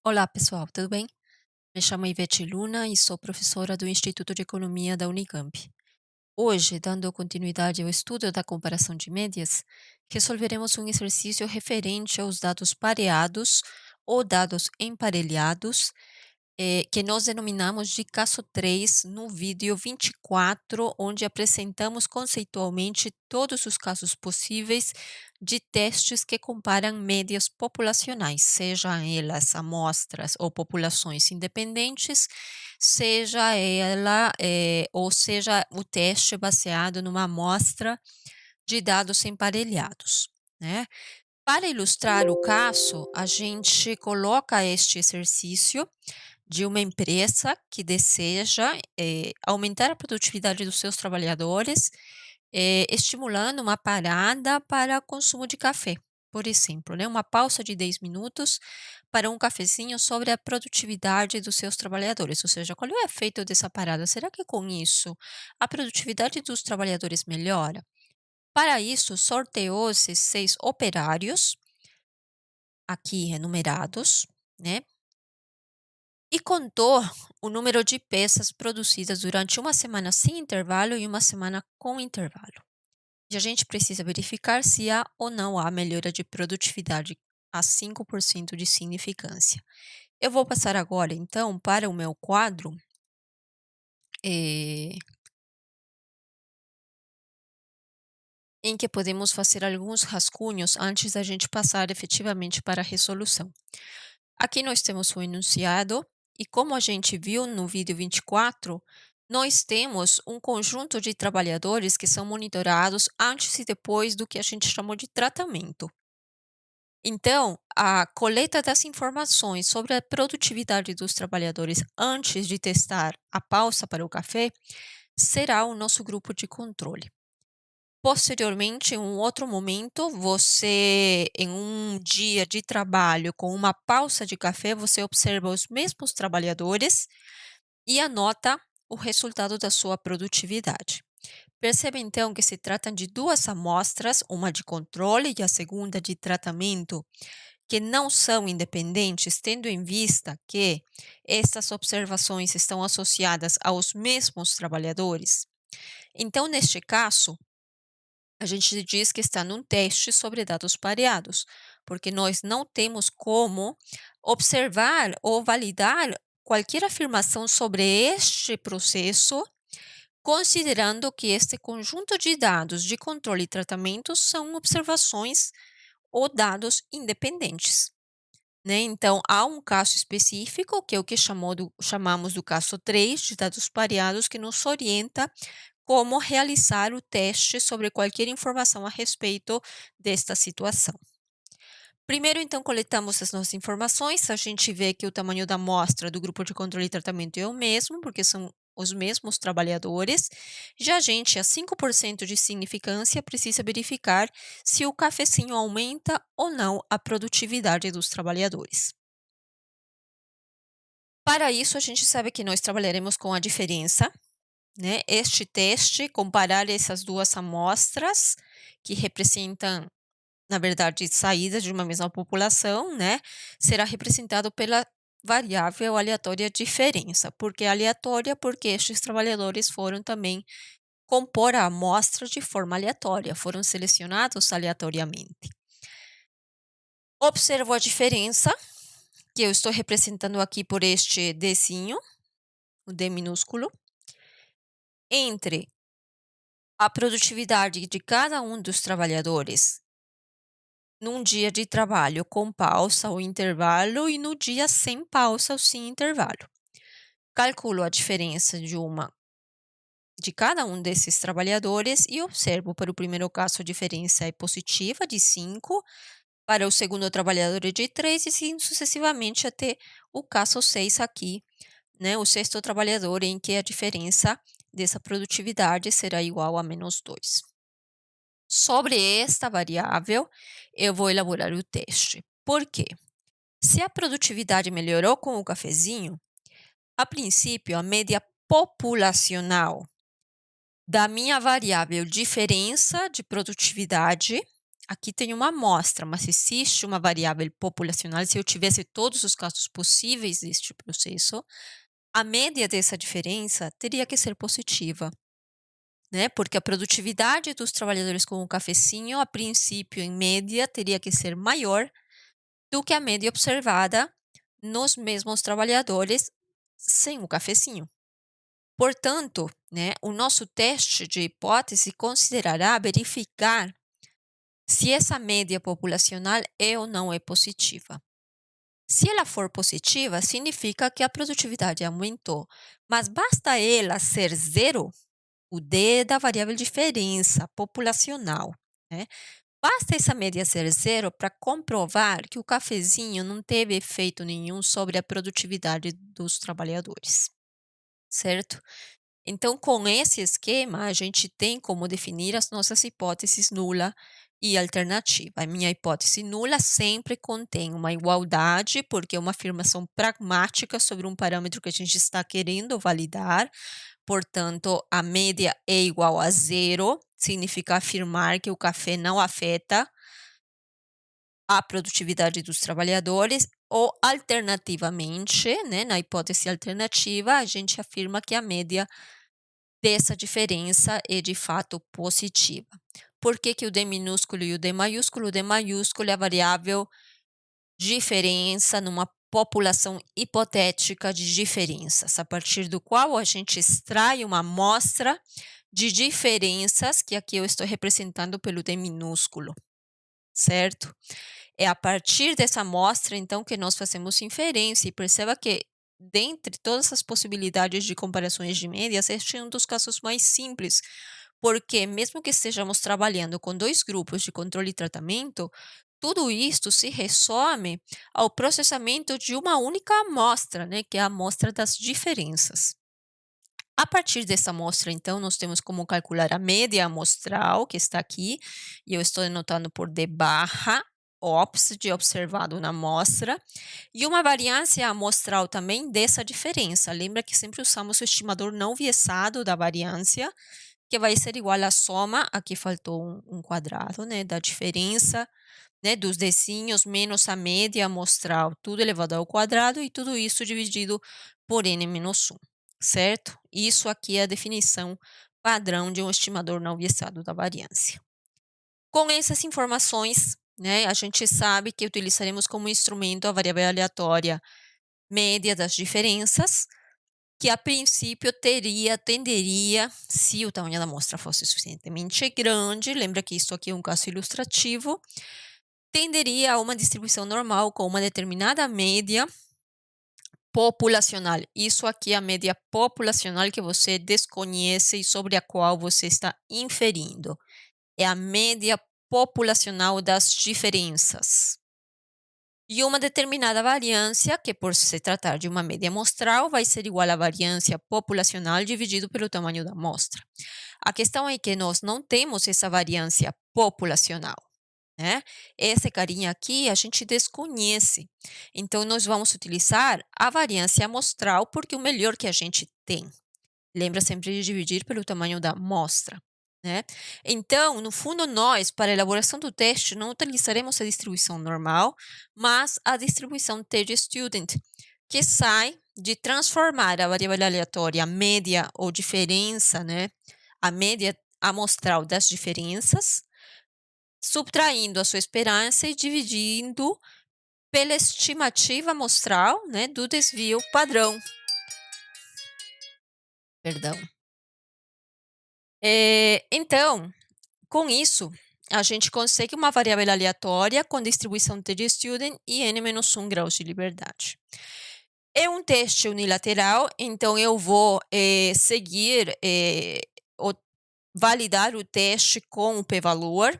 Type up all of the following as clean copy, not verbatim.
Olá, pessoal, tudo bem? Me chamo Ivete Luna e sou professora do Instituto de Economia da Unicamp. Hoje, dando continuidade ao estudo da comparação de médias, resolveremos um exercício referente aos dados pareados ou dados emparelhados, que nós denominamos de caso 3 no vídeo 24, onde apresentamos conceitualmente todos os casos possíveis de testes que comparam médias populacionais, sejam elas amostras ou populações independentes, ou seja o teste baseado numa amostra de dados emparelhados, né? Para ilustrar o caso, a gente coloca este exercício de uma empresa que deseja, aumentar a produtividade dos seus trabalhadores, estimulando uma parada para consumo de café, por exemplo, né, uma pausa de 10 minutos para um cafezinho sobre a produtividade dos seus trabalhadores, ou seja, qual é o efeito dessa parada? Será que com isso a produtividade dos trabalhadores melhora? Para isso, sorteou-se 6 operários, aqui enumerados, né, e contou o número de peças produzidas durante uma semana sem intervalo e uma semana com intervalo. E a gente precisa verificar se há ou não há melhora de produtividade a 5% de significância. Eu vou passar agora, então, para o meu quadro, eh, em que podemos fazer alguns rascunhos antes da gente passar efetivamente para a resolução. Aqui nós temos o enunciado, e como a gente viu no vídeo 24, nós temos um conjunto de trabalhadores que são monitorados antes e depois do que a gente chamou de tratamento. Então, a coleta das informações sobre a produtividade dos trabalhadores antes de testar a pausa para o café será o nosso grupo de controle. Posteriormente, em um outro momento, em um dia de trabalho com uma pausa de café, você observa os mesmos trabalhadores e anota o resultado da sua produtividade. Perceba então que se tratam de duas amostras, uma de controle e a segunda de tratamento, que não são independentes, tendo em vista que estas observações estão associadas aos mesmos trabalhadores. Então, neste caso, a gente diz que está num teste sobre dados pareados, porque nós não temos como observar ou validar qualquer afirmação sobre este processo, considerando que este conjunto de dados de controle e tratamento são observações ou dados independentes. Né? Então, há um caso específico, que é o que chamamos do caso 3 de dados pareados, que nos orienta como realizar o teste sobre qualquer informação a respeito desta situação. Primeiro, então, coletamos as nossas informações. A gente vê que o tamanho da amostra do grupo de controle e tratamento é o mesmo, porque são os mesmos trabalhadores. Já a gente, a 5% de significância, precisa verificar se o cafezinho aumenta ou não a produtividade dos trabalhadores. Para isso, a gente sabe que nós trabalharemos com a diferença, né? Este teste, comparar essas duas amostras, que representam, na verdade, saídas de uma mesma população, né? Será representado pela variável aleatória diferença. Por que aleatória? Porque estes trabalhadores foram também compor a amostra de forma aleatória, foram selecionados aleatoriamente. Observo a diferença, que eu estou representando aqui por este Dzinho, o D minúsculo, entre a produtividade de cada um dos trabalhadores num dia de trabalho com pausa ou intervalo e no dia sem pausa ou sem intervalo. Calculo a diferença de cada um desses trabalhadores e observo: para o primeiro caso a diferença é positiva, de 5, para o segundo trabalhador é de 3 e assim sucessivamente até o caso 6 aqui, né, o sexto trabalhador, em que a diferença dessa produtividade será igual a -2. Sobre esta variável, eu vou elaborar o teste. Por quê? Se a produtividade melhorou com o cafezinho, a princípio, a média populacional da minha variável diferença de produtividade, aqui tem uma amostra, mas existe uma variável populacional. Se eu tivesse todos os casos possíveis deste processo, a média dessa diferença teria que ser positiva, né? Porque a produtividade dos trabalhadores com o cafezinho, a princípio, em média, teria que ser maior do que a média observada nos mesmos trabalhadores sem o cafezinho. Portanto, né, o nosso teste de hipótese considerará verificar se essa média populacional é ou não é positiva. Se ela for positiva, significa que a produtividade aumentou, mas basta ela ser zero, o D da variável diferença populacional, né? Basta essa média ser zero para comprovar que o cafezinho não teve efeito nenhum sobre a produtividade dos trabalhadores, certo? Então, com esse esquema, a gente tem como definir as nossas hipóteses nula e alternativa. A minha hipótese nula sempre contém uma igualdade, porque é uma afirmação pragmática sobre um parâmetro que a gente está querendo validar. Portanto, a média é igual a zero, significa afirmar que o café não afeta a produtividade dos trabalhadores, ou alternativamente, né, na hipótese alternativa, a gente afirma que a média dessa diferença é de fato positiva. Por que, que o D minúsculo e o D maiúsculo? O D maiúsculo é a variável diferença numa população hipotética de diferenças, a partir do qual a gente extrai uma amostra de diferenças, que aqui eu estou representando pelo D minúsculo, certo? É a partir dessa amostra, então, que nós fazemos inferência, e perceba que, dentre todas as possibilidades de comparações de médias, este é um dos casos mais simples, porque mesmo que estejamos trabalhando com dois grupos de controle e tratamento, tudo isto se resume ao processamento de uma única amostra, né, que é a amostra das diferenças. A partir dessa amostra, então, nós temos como calcular a média amostral, que está aqui, e eu estou anotando por D barra ops, de observado na amostra, e uma variância amostral também dessa diferença. Lembra que sempre usamos o estimador não viesado da variância, que vai ser igual à soma, aqui faltou um quadrado, né, da diferença, né, dos desenhos menos a média amostral, tudo elevado ao quadrado, e tudo isso dividido por n-1, certo? Isso aqui é a definição padrão de um estimador não viesado da variância. Com essas informações, né, a gente sabe que utilizaremos como instrumento a variável aleatória média das diferenças, que a princípio tenderia, se o tamanho da amostra fosse suficientemente grande, lembra que isso aqui é um caso ilustrativo, tenderia a uma distribuição normal com uma determinada média populacional. Isso aqui é a média populacional que você desconhece e sobre a qual você está inferindo. É a média populacional das diferenças. E uma determinada variância, que por se tratar de uma média amostral, vai ser igual à variância populacional dividido pelo tamanho da amostra. A questão é que nós não temos essa variância populacional, né? Esse carinha aqui a gente desconhece. Então, nós vamos utilizar a variância amostral porque é o melhor que a gente tem. Lembra sempre de dividir pelo tamanho da amostra, né? Então, no fundo, nós, para a elaboração do teste, não utilizaremos a distribuição normal, mas a distribuição TD-Student, que sai de transformar a variável aleatória média ou diferença, né? A média amostral das diferenças, subtraindo a sua esperança e dividindo pela estimativa amostral, né, do desvio padrão. Perdão. Então, com isso, a gente consegue uma variável aleatória com distribuição TD-Student e n-1 graus de liberdade. É um teste unilateral, então eu vou seguir, validar o teste com o p-valor.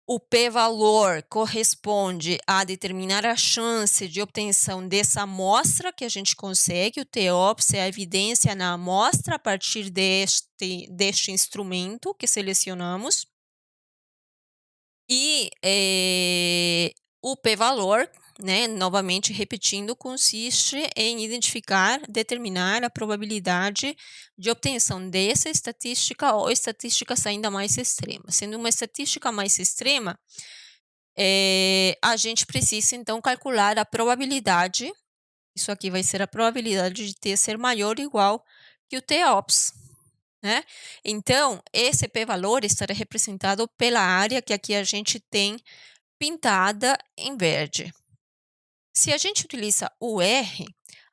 O p-valor corresponde a determinar a chance de obtenção dessa amostra que a gente consegue. O T-ops é a evidência na amostra a partir deste instrumento que selecionamos. E o p-valor, né, novamente repetindo, consiste em determinar a probabilidade de obtenção dessa estatística ou estatísticas ainda mais extremas. Sendo uma estatística mais extrema, a gente precisa então calcular a probabilidade, isso aqui vai ser a probabilidade de t ser maior ou igual que o t-ops, né. Então, esse p-valor estará representado pela área que aqui a gente tem pintada em verde. Se a gente utiliza o R,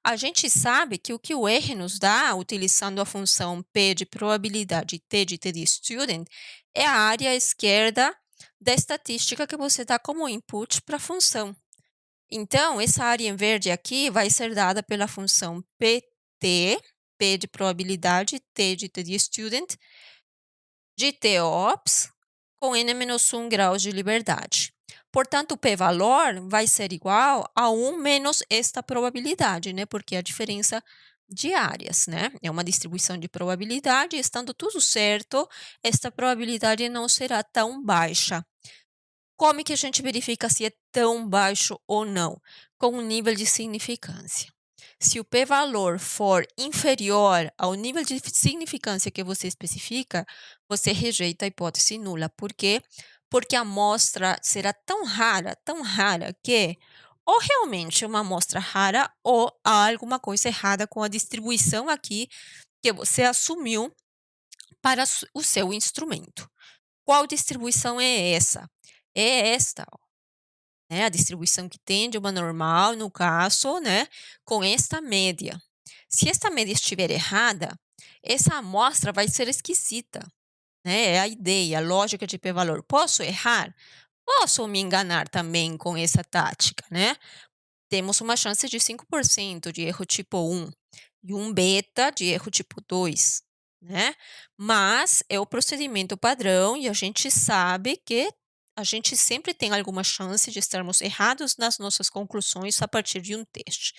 a gente sabe que o R nos dá, utilizando a função P de probabilidade e T de t_student, é a área esquerda da estatística que você dá como input para a função. Então, essa área em verde aqui vai ser dada pela função PT, P de probabilidade, T de t_student, de TOPS com n-1 graus de liberdade. Portanto, o p-valor vai ser igual a 1 menos esta probabilidade, né? Porque é a diferença de áreas, né? É uma distribuição de probabilidade, estando tudo certo, esta probabilidade não será tão baixa. Como é que a gente verifica se é tão baixo ou não? Com o nível de significância. Se o p-valor for inferior ao nível de significância que você especifica, você rejeita a hipótese nula. Por quê? Porque a amostra será tão rara que ou realmente é uma amostra rara ou há alguma coisa errada com a distribuição aqui que você assumiu para o seu instrumento. Qual distribuição é essa? É esta, ó, né? A distribuição que tem de uma normal, no caso, né? Com esta média. Se esta média estiver errada, essa amostra vai ser esquisita, né? É a ideia, a lógica de p-valor. Posso errar? Posso me enganar também com essa tática, né? Temos uma chance de 5% de erro tipo 1 e um beta de erro tipo 2, né? Mas é o procedimento padrão e a gente sabe que a gente sempre tem alguma chance de estarmos errados nas nossas conclusões a partir de um teste.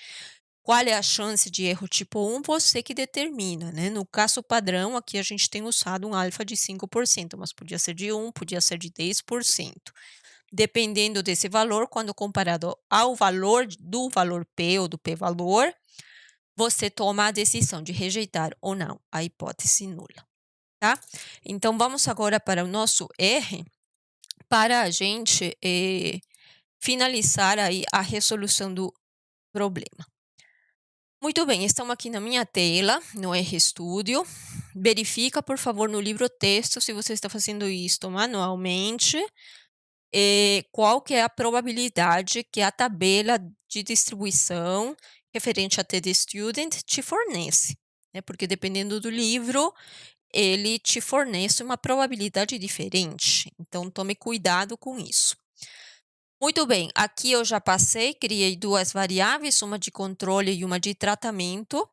Qual é a chance de erro tipo 1? Você que determina, né? No caso padrão, aqui a gente tem usado um alfa de 5%, mas podia ser de 1, podia ser de 10%. Dependendo desse valor, quando comparado ao valor do valor P ou do p-valor, você toma a decisão de rejeitar ou não a hipótese nula, tá? Então, vamos agora para o nosso R, para a gente finalizar aí a resolução do problema. Muito bem, estamos aqui na minha tela, no RStudio. Verifica, por favor, no livro texto, se você está fazendo isso manualmente, qual que é a probabilidade que a tabela de distribuição referente a t_student te fornece, né? Porque dependendo do livro, ele te fornece uma probabilidade diferente. Então, tome cuidado com isso. Muito bem, aqui eu já passei, criei duas variáveis, uma de controle e uma de tratamento.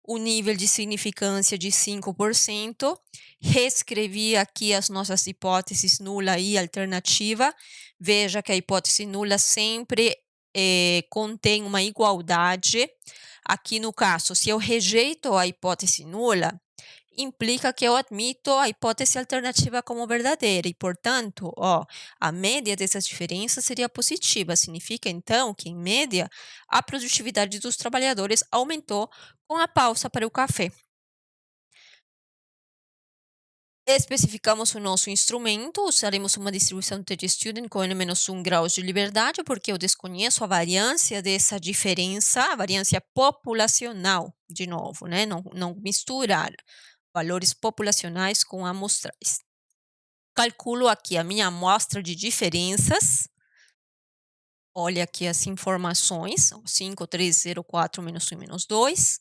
O nível de significância de 5%. Reescrevi aqui as nossas hipóteses nula e alternativa. Veja que a hipótese nula sempre contém uma igualdade. Aqui no caso, se eu rejeito a hipótese nula, implica que eu admito a hipótese alternativa como verdadeira e, portanto, ó, a média dessas diferenças seria positiva. Significa, então, que, em média, a produtividade dos trabalhadores aumentou com a pausa para o café. Especificamos o nosso instrumento, usaremos uma distribuição t_student com n-1 graus de liberdade, porque eu desconheço a variância dessa diferença, a variância populacional, de novo, né? Não misturar valores populacionais com amostrais. Calculo aqui a minha amostra de diferenças. Olha aqui as informações, 5, 3, 0, 4, menos 1, menos 2.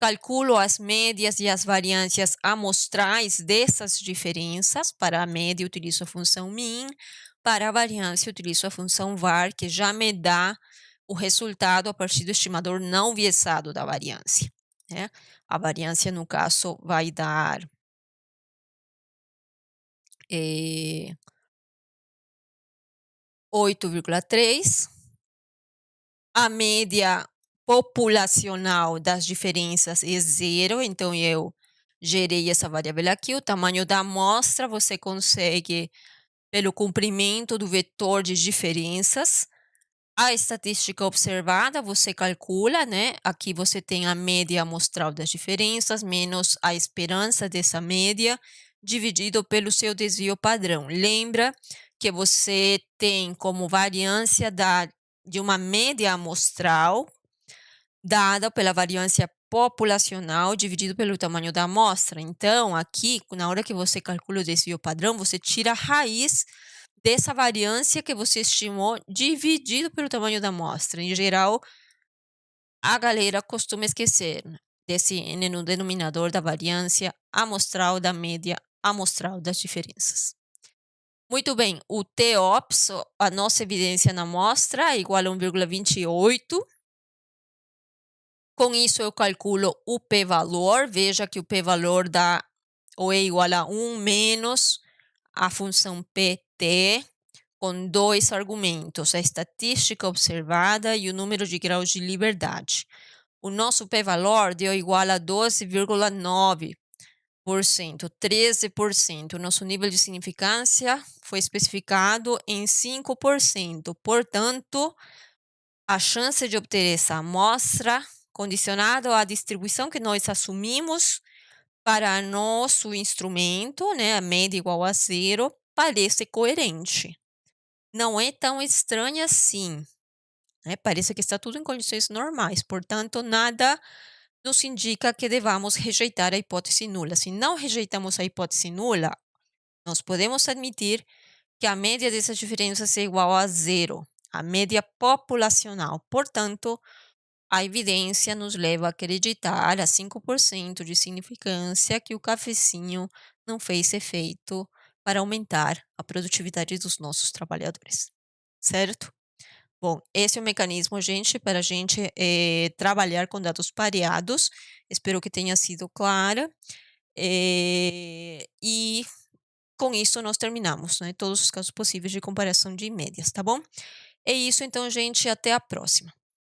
Calculo as médias e as variâncias amostrais dessas diferenças. Para a média, utilizo a função min. Para a variância, utilizo a função var, que já me dá o resultado a partir do estimador não viesado da variância, né? A variância, no caso, vai dar 8,3. A média populacional das diferenças é 0, então eu gerei essa variável aqui. O tamanho da amostra você consegue pelo comprimento do vetor de diferenças. A estatística observada você calcula, né? Aqui você tem a média amostral das diferenças menos a esperança dessa média dividido pelo seu desvio padrão. Lembra que você tem como variância de uma média amostral, dada pela variância populacional dividido pelo tamanho da amostra. Então, aqui, na hora que você calcula o desvio padrão, você tira a raiz dessa variância que você estimou dividido pelo tamanho da amostra. Em geral, a galera costuma esquecer, né, desse n no denominador da variância amostral da média amostral das diferenças. Muito bem, o TOPS, a nossa evidência na amostra, é igual a 1,28. Com isso, eu calculo o p-valor. Veja que o p-valor dá ou é igual a 1 menos a função pt, com dois argumentos, a estatística observada e o número de graus de liberdade. O nosso p-valor deu igual a 12,9%, 13%. O nosso nível de significância foi especificado em 5%. Portanto, a chance de obter essa amostra, condicionada à distribuição que nós assumimos para nosso instrumento, né, a média igual a zero, parece coerente. Não é tão estranha assim, né? Parece que está tudo em condições normais, portanto, nada nos indica que devamos rejeitar a hipótese nula. Se não rejeitamos a hipótese nula, nós podemos admitir que a média dessas diferenças é igual a zero, a média populacional. Portanto, a evidência nos leva a acreditar a 5% de significância que o cafezinho não fez efeito para aumentar a produtividade dos nossos trabalhadores, certo? Bom, esse é o mecanismo, gente, para a gente trabalhar com dados pareados. Espero que tenha sido clara. E com isso nós terminamos, né, todos os casos possíveis de comparação de médias, tá bom? É isso então, gente, até a próxima.